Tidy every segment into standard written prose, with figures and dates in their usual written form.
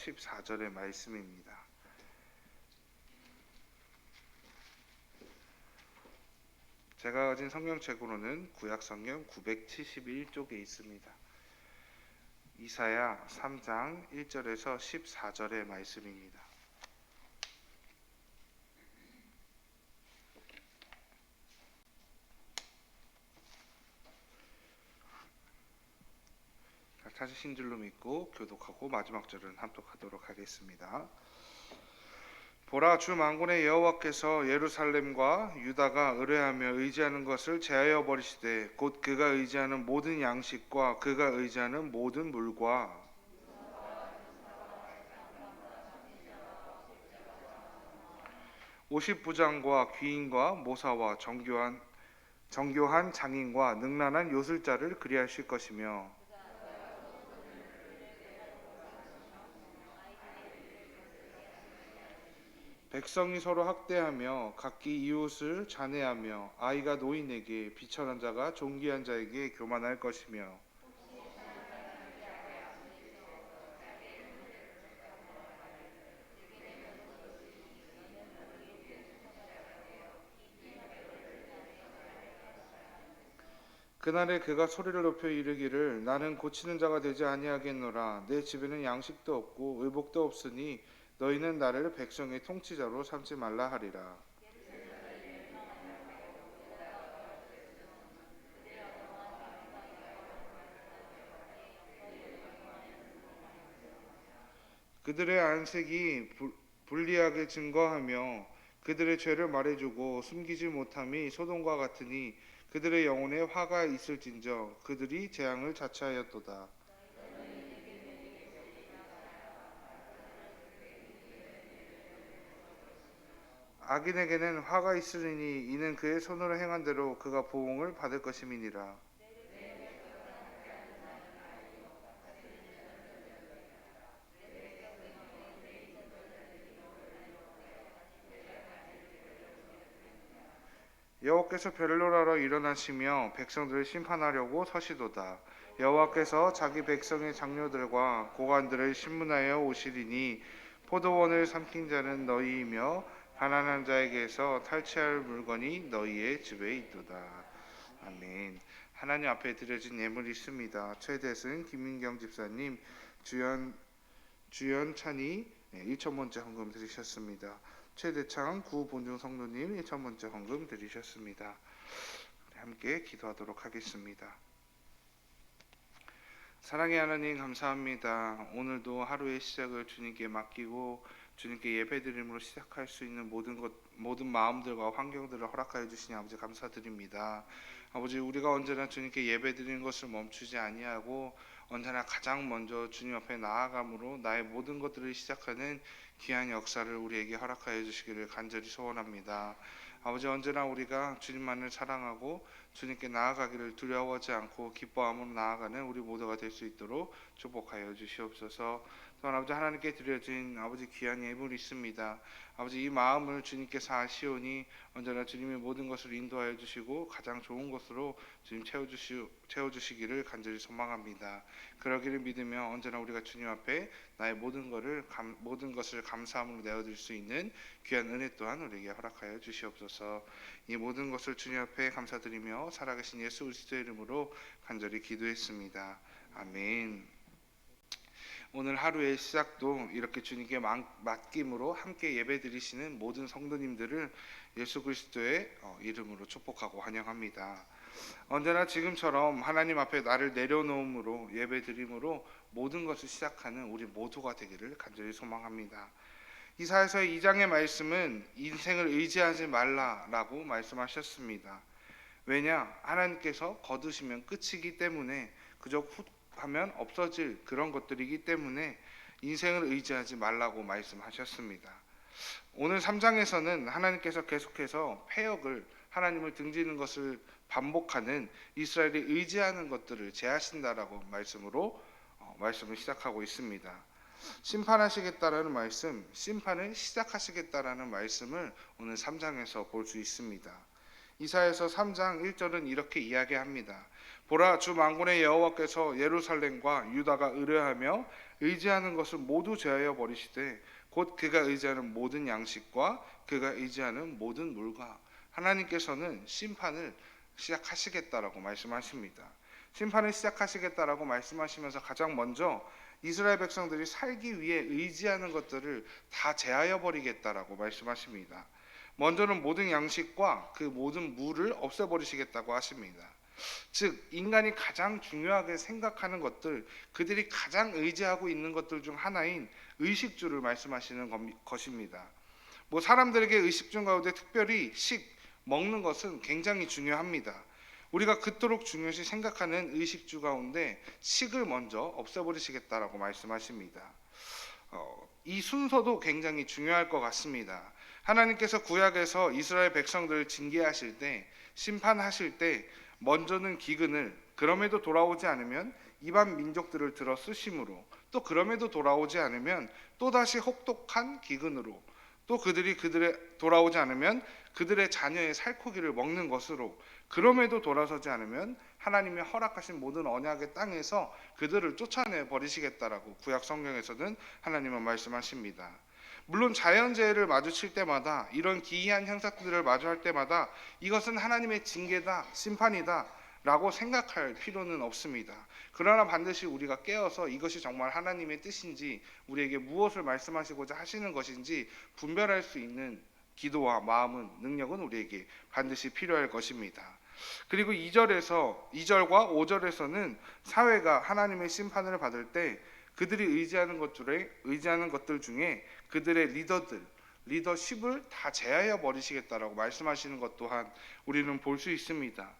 14절의 말씀입니다. 제가 가진 성경책으로는 구약성경 971쪽에 있습니다. 이사야 3장 1절에서 14절의 말씀입니다. 찾으신 줄로 믿고 교독하고 마지막 절은 합독하도록 하겠습니다. 보라, 주 만군의 여호와께서 예루살렘과 유다가 의뢰하며 의지하는 것을 제하여 버리시되 곧 그가 의지하는 모든 양식과 그가 의지하는 모든 물과 오십부장과 귀인과 모사와 정교한 장인과 능란한 요술자를 그리하실 것이며 백성이 서로 학대하며 각기 이웃을 잔해하며 아이가 노인에게 비천한 자가 존귀한 자에게 교만할 것이며 그날에 그가 소리를 높여 이르기를 나는 고치는 자가 되지 아니하겠노라. 내 집에는 양식도 없고 의복도 없으니 너희는 나를 백성의 통치자로 삼지 말라 하리라. 그들의 안색이 불리하게 증거하며 그들의 죄를 말해주고 숨기지 못함이 소돔과 같으니 그들의 영혼에 화가 있을진저 그들이 재앙을 자처하였도다. 악인에게는 화가 있으리니 이는 그의 손으로 행한 대로 그가 보응을 받을 것임이니라. 여호와께서 벨로라로 일어나시며 백성들을 심판하려고 서시도다. 여호와께서 자기 백성의 장로들과 고관들을 신문하여 오시리니 포도원을 삼킨 자는 너희이며 가난한 자에게서 탈취할 물건이 너희의 집에 있도다. 아멘. 하나님 앞에 드려진 예물이 있습니다. 최대승 김민경 집사님, 주연찬이 1,000번째 헌금 드리셨습니다. 최대창 구본중 성도님 1,000번째 헌금 드리셨습니다. 함께 기도하도록 하겠습니다. 사랑의 하나님 감사합니다. 오늘도 하루의 시작을 주님께 맡기고 주님께 예배드림으로 시작할 수 있는 모든 마음들과 환경들을 허락하여 주시니 아버지 감사드립니다. 아버지 우리가 언제나 주님께 예배드리는 것을 멈추지 아니하고 언제나 가장 먼저 주님 앞에 나아감으로 나의 모든 것들을 시작하는 귀한 역사를 우리에게 허락하여 주시기를 간절히 소원합니다. 아버지 언제나 우리가 주님만을 사랑하고 주님께 나아가기를 두려워하지 않고 기뻐함으로 나아가는 우리 모두가 될 수 있도록 축복하여 주시옵소서. 또한 아버지 하나님께 드려진 아버지 귀한 예물이 있습니다. 아버지 이 마음을 주님께서 아시오니 언제나 주님의 모든 것을 인도하여 주시고 가장 좋은 것으로 주님 채워주시기를 간절히 소망합니다. 그러기를 믿으며 언제나 우리가 주님 앞에 나의 모든 것을 감사함으로 내어드릴 수 있는 귀한 은혜 또한 우리에게 허락하여 주시옵소서. 이 모든 것을 주님 앞에 감사드리며 살아계신 예수 그리스도의 이름으로 간절히 기도했습니다. 아멘. 오늘 하루의 시작도 이렇게 주님께 맡김으로 함께 예배드리시는 모든 성도님들을 예수 그리스도의 이름으로 축복하고 환영합니다. 언제나 지금처럼 하나님 앞에 나를 내려놓음으로 예배드림으로 모든 것을 시작하는 우리 모두가 되기를 간절히 소망합니다. 이사야서 2장의 말씀은 인생을 의지하지 말라라고 말씀하셨습니다. 왜냐? 하나님께서 거두시면 끝이기 때문에 그저 하면 없어질 그런 것들이기 때문에 인생을 의지하지 말라고 말씀하셨습니다. 오늘 3장에서는 하나님께서 계속해서 패역을 하나님을 등지는 것을 반복하는 이스라엘이 의지하는 것들을 제하신다라고 말씀을 시작하고 있습니다. 심판하시겠다라는 말씀, 심판을 시작하시겠다라는 말씀을 오늘 3장에서 볼 수 있습니다. 이사야서 3장 1절은 이렇게 이야기합니다. 보라, 주 만군의 여호와께서 예루살렘과 유다가 의뢰하며 의지하는 것을 모두 제하여 버리시되 곧 그가 의지하는 모든 양식과 그가 의지하는 모든 물과. 하나님께서는 심판을 시작하시겠다라고 말씀하십니다. 심판을 시작하시겠다라고 말씀하시면서 가장 먼저 이스라엘 백성들이 살기 위해 의지하는 것들을 다 제하여 버리겠다라고 말씀하십니다. 먼저는 모든 양식과 그 모든 물을 없애버리시겠다고 하십니다. 즉 인간이 가장 중요하게 생각하는 것들, 그들이 가장 의지하고 있는 것들 중 하나인 의식주를 말씀하시는 것입니다. 사람들에게 의식주 가운데 특별히 먹는 것은 굉장히 중요합니다. 우리가 그토록 중요시 생각하는 의식주 가운데 식을 먼저 없애버리시겠다라고 말씀하십니다. 이 순서도 굉장히 중요할 것 같습니다. 하나님께서 구약에서 이스라엘 백성들을 징계하실 때, 심판하실 때 먼저는 기근을, 그럼에도 돌아오지 않으면 이방 민족들을 들어 쓰심으로, 또 그럼에도 돌아오지 않으면 또다시 혹독한 기근으로, 또 그들이 돌아오지 않으면 그들의 자녀의 살코기를 먹는 것으로, 그럼에도 돌아서지 않으면 하나님의 허락하신 모든 언약의 땅에서 그들을 쫓아내 버리시겠다라고 구약 성경에서는 하나님은 말씀하십니다. 물론 자연재해를 마주칠 때마다, 이런 기이한 현상들을 마주할 때마다 이것은 하나님의 징계다, 심판이다 라고 생각할 필요는 없습니다. 그러나 반드시 우리가 깨어서 이것이 정말 하나님의 뜻인지, 우리에게 무엇을 말씀하시고자 하시는 것인지 분별할 수 있는 기도와 마음은, 능력은 우리에게 반드시 필요할 것입니다. 그리고 2절과 5절에서는 사회가 하나님의 심판을 받을 때 그들이 의지하는 것들 중에 그들의 리더십을 다 제하여 버리시겠다라고 말씀하시는 것 또한 우리는 볼 수 있습니다.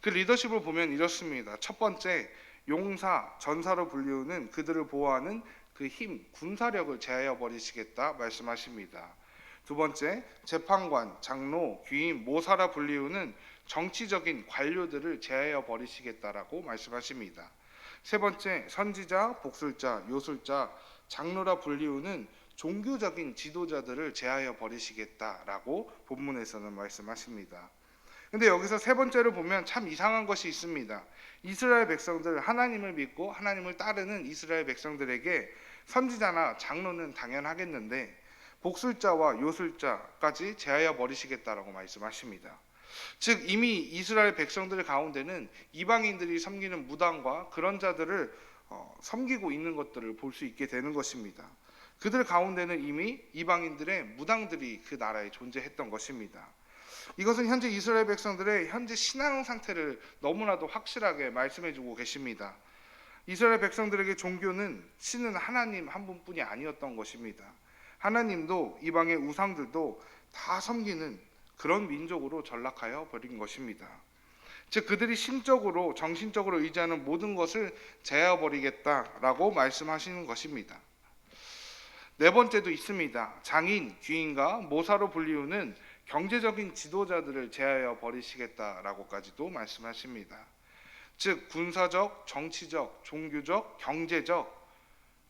그 리더십을 보면 이렇습니다. 첫 번째, 용사, 전사로 불리우는 그들을 보호하는 그 힘, 군사력을 제하여 버리시겠다 말씀하십니다. 두 번째, 재판관, 장로, 귀인, 모사라 불리우는 정치적인 관료들을 제하여 버리시겠다라고 말씀하십니다. 세 번째, 선지자, 복술자, 요술자, 장로라 불리우는 종교적인 지도자들을 제하여 버리시겠다라고 본문에서는 말씀하십니다. 근데 여기서 세 번째를 보면 참 이상한 것이 있습니다. 이스라엘 백성들, 하나님을 믿고 하나님을 따르는 이스라엘 백성들에게 선지자나 장로는 당연하겠는데 복술자와 요술자까지 제하여 버리시겠다라고 말씀하십니다. 즉 이미 이스라엘 백성들 가운데는 이방인들이 섬기는 무당과 그런 자들을 섬기고 있는 것들을 볼 수 있게 되는 것입니다. 그들 가운데는 이미 이방인들의 무당들이 그 나라에 존재했던 것입니다. 이것은 현재 이스라엘 백성들의 현재 신앙 상태를 너무나도 확실하게 말씀해주고 계십니다. 이스라엘 백성들에게 종교는, 신은 하나님 한 분뿐이 아니었던 것입니다. 하나님도 이방의 우상들도 다 섬기는 그런 민족으로 전락하여 버린 것입니다. 즉 그들이 심적으로, 정신적으로 의지하는 모든 것을 제하여 버리겠다라고 말씀하시는 것입니다. 네 번째도 있습니다. 장인, 귀인과 모사로 불리우는 경제적인 지도자들을 제하여 버리시겠다라고까지도 말씀하십니다. 즉 군사적, 정치적, 종교적, 경제적,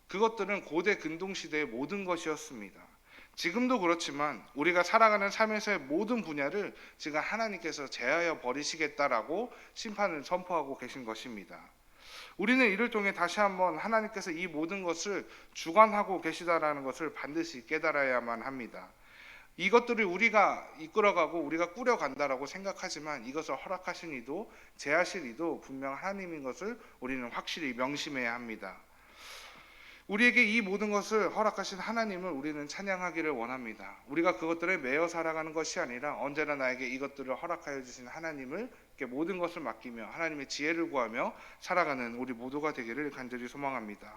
그것들은 고대 근동시대의 모든 것이었습니다. 지금도 그렇지만 우리가 살아가는 삶에서의 모든 분야를 지금 하나님께서 제하여 버리시겠다라고 심판을 선포하고 계신 것입니다. 우리는 이를 통해 다시 한번 하나님께서 이 모든 것을 주관하고 계시다라는 것을 반드시 깨달아야만 합니다. 이것들을 우리가 이끌어가고 우리가 꾸려간다라고 생각하지만 이것을 허락하신 이도 제하실 이도 분명 하나님인 것을 우리는 확실히 명심해야 합니다. 우리에게 이 모든 것을 허락하신 하나님을 우리는 찬양하기를 원합니다. 우리가 그것들에 매여 살아가는 것이 아니라 언제나 나에게 이것들을 허락하여 주신 하나님을 모든 것을 맡기며 하나님의 지혜를 구하며 살아가는 우리 모두가 되기를 간절히 소망합니다.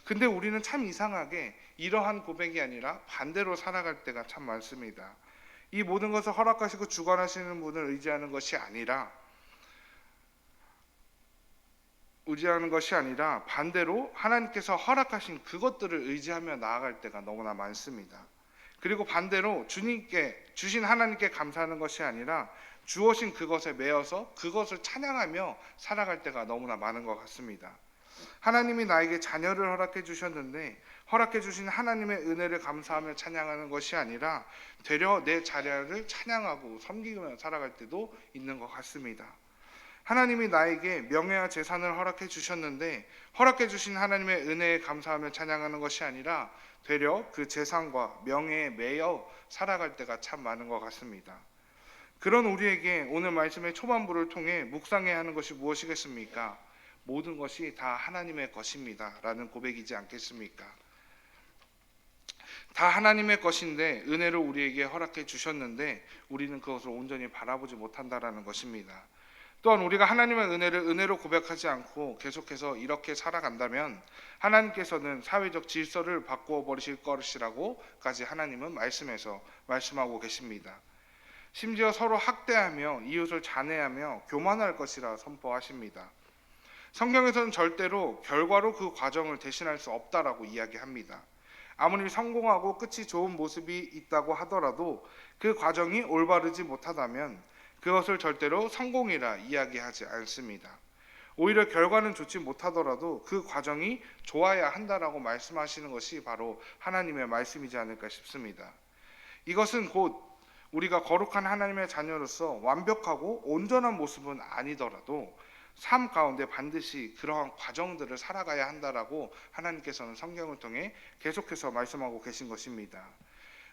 근데 우리는 참 이상하게 이러한 고백이 아니라 반대로 살아갈 때가 참 많습니다. 이 모든 것을 허락하시고 주관하시는 분을 의지하는 것이 아니라 반대로 하나님께서 허락하신 그것들을 의지하며 나아갈 때가 너무나 많습니다. 그리고 반대로 주신 하나님께 감사하는 것이 아니라 주어진 그것에 매여서 그것을 찬양하며 살아갈 때가 너무나 많은 것 같습니다. 하나님이 나에게 자녀를 허락해 주셨는데 허락해 주신 하나님의 은혜를 감사하며 찬양하는 것이 아니라 되려 내 자녀를 찬양하고 섬기며 살아갈 때도 있는 것 같습니다. 하나님이 나에게 명예와 재산을 허락해 주셨는데 허락해 주신 하나님의 은혜에 감사하며 찬양하는 것이 아니라 되려 그 재산과 명예에 매여 살아갈 때가 참 많은 것 같습니다. 그런 우리에게 오늘 말씀의 초반부를 통해 묵상해야 하는 것이 무엇이겠습니까? 모든 것이 다 하나님의 것입니다 라는 고백이지 않겠습니까? 다 하나님의 것인데 은혜로 우리에게 허락해 주셨는데 우리는 그것을 온전히 바라보지 못한다라는 것입니다. 또한 우리가 하나님의 은혜를 은혜로 고백하지 않고 계속해서 이렇게 살아간다면 하나님께서는 사회적 질서를 바꾸어 버리실 것이라고까지 하나님은 말씀하고 계십니다. 심지어 서로 학대하며 이웃을 잔해하며 교만할 것이라 선포하십니다. 성경에서는 절대로 결과로 그 과정을 대신할 수 없다라고 이야기합니다. 아무리 성공하고 끝이 좋은 모습이 있다고 하더라도 그 과정이 올바르지 못하다면 그것을 절대로 성공이라 이야기하지 않습니다. 오히려 결과는 좋지 못하더라도 그 과정이 좋아야 한다라고 말씀하시는 것이 바로 하나님의 말씀이지 않을까 싶습니다. 이것은 곧 우리가 거룩한 하나님의 자녀로서 완벽하고 온전한 모습은 아니더라도 삶 가운데 반드시 그러한 과정들을 살아가야 한다라고 하나님께서는 성경을 통해 계속해서 말씀하고 계신 것입니다.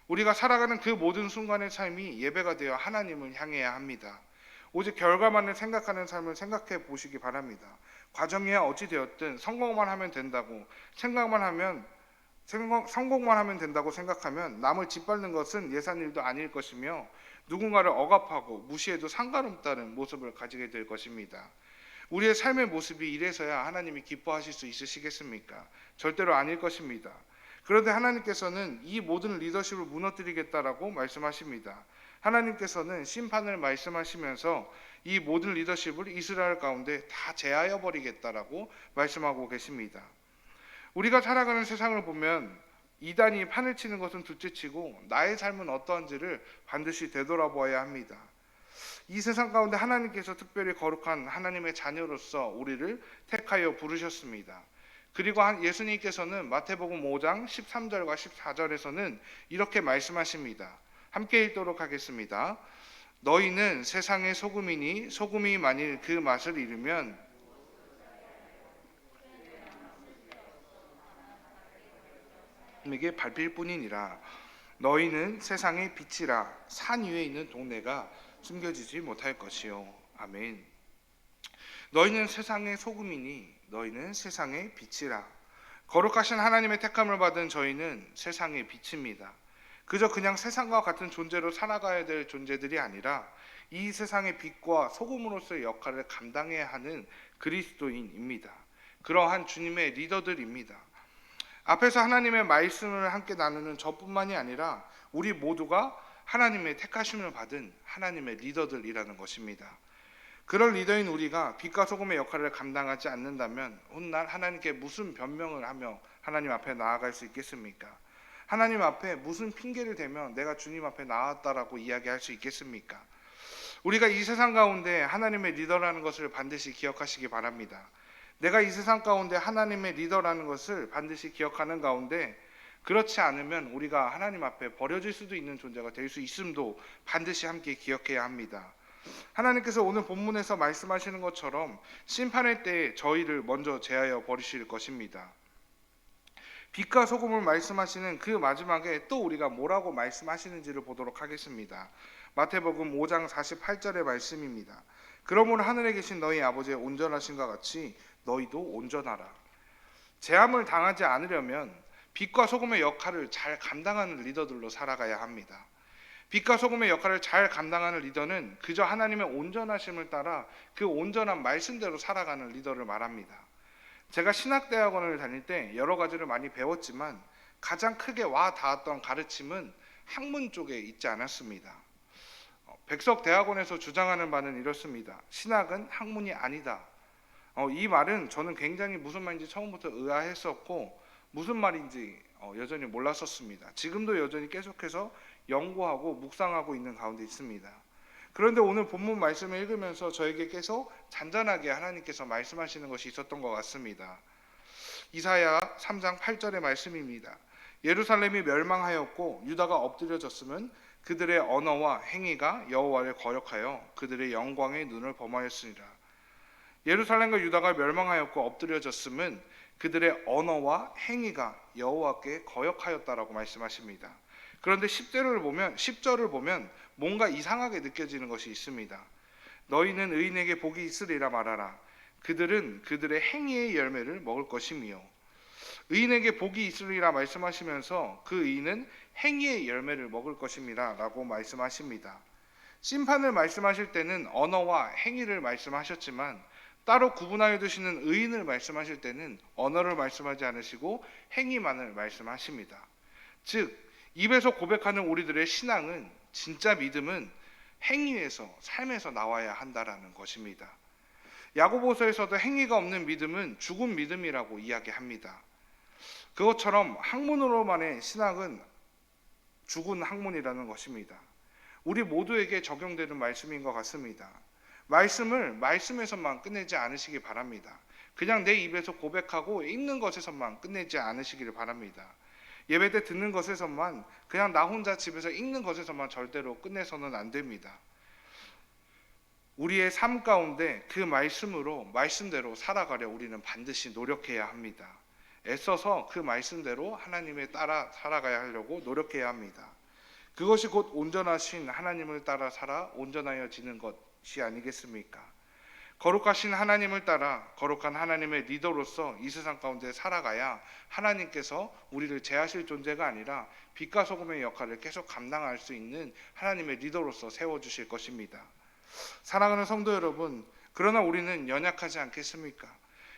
우리가 살아가는 그 모든 순간의 삶이 예배가 되어 하나님을 향해야 합니다. 오직 결과만을 생각하는 삶을 생각해 보시기 바랍니다. 과정이야 어찌 되었든 성공만 하면 된다고 성공만 하면 된다고 생각하면 남을 짓밟는 것은 예산일도 아닐 것이며 누군가를 억압하고 무시해도 상관없다는 모습을 가지게 될 것입니다. 우리의 삶의 모습이 이래서야 하나님이 기뻐하실 수 있으시겠습니까? 절대로 아닐 것입니다. 그런데 하나님께서는 이 모든 리더십을 무너뜨리겠다라고 말씀하십니다. 하나님께서는 심판을 말씀하시면서 이 모든 리더십을 이스라엘 가운데 다 제하여 버리겠다라고 말씀하고 계십니다. 우리가 살아가는 세상을 보면 이단이 판을 치는 것은 둘째치고 나의 삶은 어떠한지를 반드시 되돌아보아야 합니다. 이 세상 가운데 하나님께서 특별히 거룩한 하나님의 자녀로서 우리를 택하여 부르셨습니다. 그리고 예수님께서는 마태복음 5장 13절과 14절에서는 이렇게 말씀하십니다. 함께 읽도록 하겠습니다. 너희는 세상의 소금이니 소금이 만일 그 맛을 잃으면 에게 밟힐 뿐이니라. 너희는 세상의 빛이라. 산 위에 있는 동네가 숨겨지지 못할 것이요. 아멘. 너희는 세상의 소금이니 너희는 세상의 빛이라. 거룩하신 하나님의 택함을 받은 저희는 세상의 빛입니다. 그저 그냥 세상과 같은 존재로 살아가야 될 존재들이 아니라 이 세상의 빛과 소금으로서의 역할을 감당해야 하는 그리스도인입니다. 그러한 주님의 리더들입니다. 앞에서 하나님의 말씀을 함께 나누는 저뿐만이 아니라 우리 모두가 하나님의 택하심을 받은 하나님의 리더들이라는 것입니다. 그런 리더인 우리가 빛과 소금의 역할을 감당하지 않는다면 훗날 하나님께 무슨 변명을 하며 하나님 앞에 나아갈 수 있겠습니까? 하나님 앞에 무슨 핑계를 대며 내가 주님 앞에 나왔다라고 이야기할 수 있겠습니까? 우리가 이 세상 가운데 하나님의 리더라는 것을 반드시 기억하시기 바랍니다. 내가 이 세상 가운데 하나님의 리더라는 것을 반드시 기억하는 가운데 그렇지 않으면 우리가 하나님 앞에 버려질 수도 있는 존재가 될 수 있음도 반드시 함께 기억해야 합니다. 하나님께서 오늘 본문에서 말씀하시는 것처럼 심판의 때에 저희를 먼저 제하여 버리실 것입니다. 빛과 소금을 말씀하시는 그 마지막에 또 우리가 뭐라고 말씀하시는지를 보도록 하겠습니다. 마태복음 5장 48절의 말씀입니다. 그러므로 하늘에 계신 너희 아버지의 온전하심과 같이 너희도 온전하라. 재함을 당하지 않으려면 빛과 소금의 역할을 잘 감당하는 리더들로 살아가야 합니다. 빛과 소금의 역할을 잘 감당하는 리더는 그저 하나님의 온전하심을 따라 그 온전한 말씀대로 살아가는 리더를 말합니다. 제가 신학대학원을 다닐 때 여러 가지를 많이 배웠지만 가장 크게 와 닿았던 가르침은 학문 쪽에 있지 않았습니다. 백석대학원에서 주장하는 바는 이렇습니다. 신학은 학문이 아니다. 이 말은 저는 굉장히 무슨 말인지 처음부터 의아했었고 무슨 말인지 여전히 몰랐었습니다. 지금도 여전히 계속해서 연구하고 묵상하고 있는 가운데 있습니다. 그런데 오늘 본문 말씀을 읽으면서 저에게 계속 잔잔하게 하나님께서 말씀하시는 것이 있었던 것 같습니다. 이사야 3장 8절의 말씀입니다. 예루살렘이 멸망하였고 유다가 엎드려졌으면 그들의 언어와 행위가 여호와를 거역하여 그들의 영광의 눈을 범하였으니라. 예루살렘과 유다가 멸망하였고 엎드려졌음은 그들의 언어와 행위가 여호와께 거역하였다라고 말씀하십니다. 그런데 10절을 보면 뭔가 이상하게 느껴지는 것이 있습니다. 너희는 의인에게 복이 있으리라 말하라. 그들은 그들의 행위의 열매를 먹을 것이며. 의인에게 복이 있으리라 말씀하시면서 그 의인은 행위의 열매를 먹을 것입니다 라고 말씀하십니다. 심판을 말씀하실 때는 언어와 행위를 말씀하셨지만 따로 구분하여 두시는 의인을 말씀하실 때는 언어를 말씀하지 않으시고 행위만을 말씀하십니다. 즉 입에서 고백하는 우리들의 신앙은, 진짜 믿음은 행위에서, 삶에서 나와야 한다라는 것입니다. 야고보서에서도 행위가 없는 믿음은 죽은 믿음이라고 이야기합니다. 그것처럼 학문으로만의 신앙은 죽은 학문이라는 것입니다. 우리 모두에게 적용되는 말씀인 것 같습니다. 말씀을 말씀에서만 끝내지 않으시기 바랍니다. 그냥 내 입에서 고백하고 읽는 것에서만 끝내지 않으시기를 바랍니다. 예배 때 듣는 것에서만, 그냥 나 혼자 집에서 읽는 것에서만 절대로 끝내서는 안 됩니다. 우리의 삶 가운데 그 말씀대로 살아가려 우리는 반드시 노력해야 합니다. 애써서 그 말씀대로 하나님에 따라 살아가야 하려고 노력해야 합니다. 그것이 곧 온전하신 하나님을 따라 살아 온전하여지는 것이 아니겠습니까? 거룩하신 하나님을 따라 거룩한 하나님의 리더로서 이 세상 가운데 살아가야 하나님께서 우리를 제하실 존재가 아니라 빛과 소금의 역할을 계속 감당할 수 있는 하나님의 리더로서 세워주실 것입니다. 사랑하는 성도 여러분, 그러나 우리는 연약하지 않겠습니까?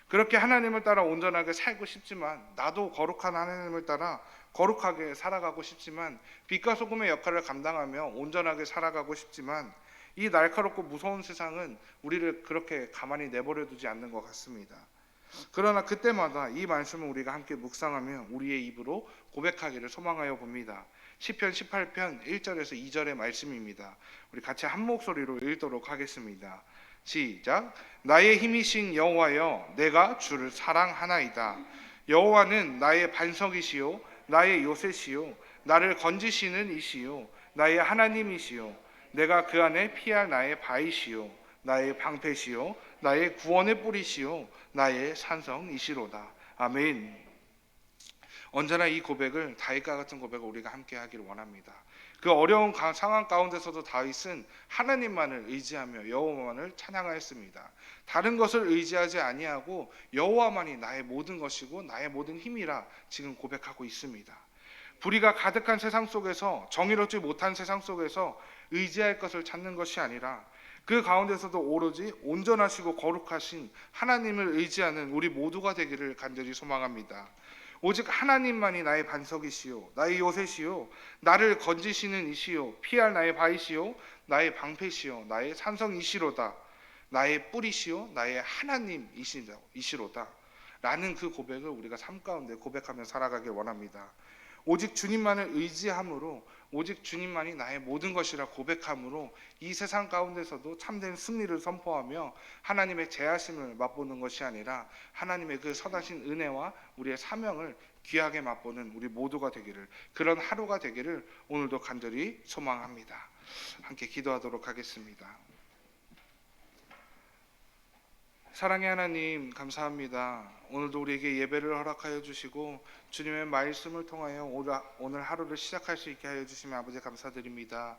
그렇게 하나님을 따라 온전하게 살고 싶지만, 나도 거룩한 하나님을 따라 거룩하게 살아가고 싶지만, 빛과 소금의 역할을 감당하며 온전하게 살아가고 싶지만, 이 날카롭고 무서운 세상은 우리를 그렇게 가만히 내버려 두지 않는 것 같습니다. 그러나 그때마다 이 말씀을 우리가 함께 묵상하며 우리의 입으로 고백하기를 소망하여 봅니다. 시편 18편 1절에서 2절의 말씀입니다. 우리 같이 한 목소리로 읽도록 하겠습니다. 시작. 나의 힘이신 여호와여, 내가 주를 사랑하나이다. 여호와는 나의 반석이시요 나의 요새시요 나를 건지시는 이시요 나의 하나님이시요 내가 그 안에 피할 나의 바위시요 나의 방패시요 나의 구원의 뿌리시요 나의 산성이시로다. 아멘. 언제나 이 고백을, 다윗과 같은 고백을 우리가 함께 하기를 원합니다. 그 어려운 상황 가운데서도 다윗은 하나님만을 의지하며 여호와만을 찬양하였습니다. 다른 것을 의지하지 아니하고 여호와만이 나의 모든 것이고 나의 모든 힘이라 지금 고백하고 있습니다. 불의가 가득한 세상 속에서, 정의롭지 못한 세상 속에서 의지할 것을 찾는 것이 아니라 그 가운데서도 오로지 온전하시고 거룩하신 하나님을 의지하는 우리 모두가 되기를 간절히 소망합니다. 오직 하나님만이 나의 반석이시요 나의 요새시요 나를 건지시는 이시요 피할 나의 바위시요 나의 방패시요 나의 산성이시로다. 나의 뿌리시요 나의 하나님이시로다 라는 그 고백을 우리가 삶 가운데 고백하며 살아가길 원합니다. 오직 주님만을 의지함으로, 오직 주님만이 나의 모든 것이라 고백함으로 이 세상 가운데서도 참된 승리를 선포하며 하나님의 제하심을 맛보는 것이 아니라 하나님의 그 선하신 은혜와 우리의 사명을 귀하게 맛보는 우리 모두가 되기를, 그런 하루가 되기를 오늘도 간절히 소망합니다. 함께 기도하도록 하겠습니다. 사랑의 하나님, 감사합니다. 오늘도 우리에게 예배를 허락하여 주시고 주님의 말씀을 통하여 오늘 하루를 시작할 수 있게 하여 주시면 아버지 감사드립니다.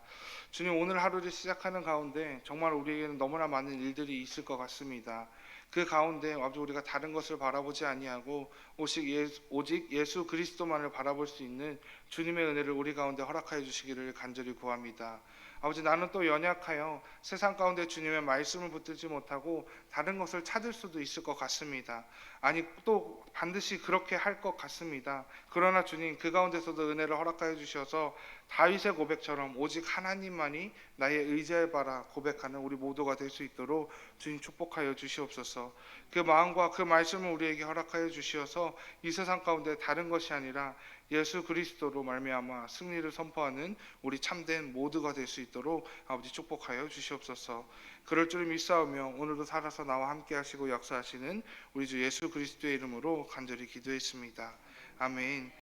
주님, 오늘 하루를 시작하는 가운데 정말 우리에게는 너무나 많은 일들이 있을 것 같습니다. 그 가운데 아버지 우리가 다른 것을 바라보지 아니하고 오직 예수 그리스도만을 바라볼 수 있는 주님의 은혜를 우리 가운데 허락하여 주시기를 간절히 구합니다. 아버지, 나는 또 연약하여 세상 가운데 주님의 말씀을 붙들지 못하고 다른 것을 찾을 수도 있을 것 같습니다. 아니, 또 반드시 그렇게 할 것 같습니다. 그러나 주님, 그 가운데서도 은혜를 허락하여 주셔서 다윗의 고백처럼 오직 하나님만이 나의 의지할 바라 고백하는 우리 모두가 될 수 있도록 주님 축복하여 주시옵소서. 그 마음과 그 말씀을 우리에게 허락하여 주시어서 이 세상 가운데 다른 것이 아니라 예수 그리스도로 말미암아 승리를 선포하는 우리 참된 모두가 될 수 있도록 아버지 축복하여 주시옵소서. 그럴 줄 믿사오며 오늘도 살아서 나와 함께 하시고 역사하시는 우리 주 예수 그리스도의 이름으로 간절히 기도했습니다. 아멘.